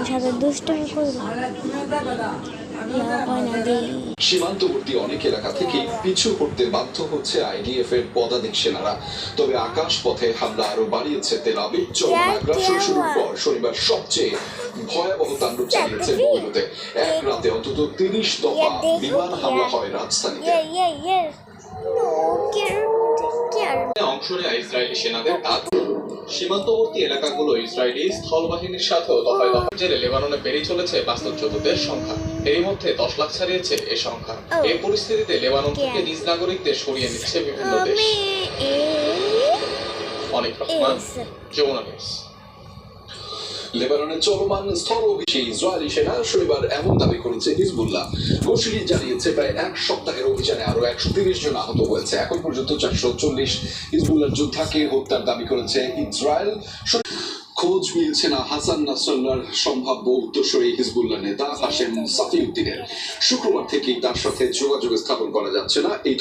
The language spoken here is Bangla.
সাথে দুষ্টুমি করবো। সীমান্তবর্তী অনেক এলাকা থেকে পিছু করতে বাধ্য হচ্ছে আইডিএফ এর পদাতিক সেনারা। তবে আকাশ পথে হামলা আরো বাড়িয়েছে তেল আবিব। চলমান আগ্রাসন শুরুর পর শনিবার সবচেয়ে ভয়াবহ তাণ্ডব চালিয়েছে বৈরুতে। এক রাতে অন্তত 30 দফা বিমান হামলা হয় রাজধানীতে। অংশ নেয় ইসরায়েলি সেনাদের সীমান্তবর্তী এলাকাগুলো ইসরায়েলি স্থলবাহিনীর সাথেও দফায় দফায় জেরে লেবাননে বেড়ে চলেছে বাস্তুচ্যুতদের সংখ্যা। এরই মধ্যে 10 লাখ ছাড়িয়েছে এ সংখ্যা। এই পরিস্থিতিতে লেবানন থেকে নিজ নাগরিকদের সরিয়ে নিচ্ছে বিভিন্ন দেশ। অনেক রহমান, যমুনা নিউজ। লেবাননের চলমান স্থল অভিযানে ইসরায়েলি সেনা শনিবার এমন দাবি করেছে হিজবুল্লাহ। গোষ্ঠীটি জানিয়েছে প্রায় এক সপ্তাহের অভিযানে আরো 130 জন আহত হয়েছে। এখন পর্যন্ত 440 হিজবুল্লাহর যোদ্ধাকে হত্যার দাবি করেছে ইসরায়েল। খোঁজ মিলছে না হাসান নাসরাল্লাহর সম্ভাব্য উত্তরসূরি হিজবুল্লাহ নেতা হাশেম সাফিউদ্দিনের। শুক্রবার থেকেই তার সাথে যোগাযোগ স্থাপন করা যাচ্ছে না। এই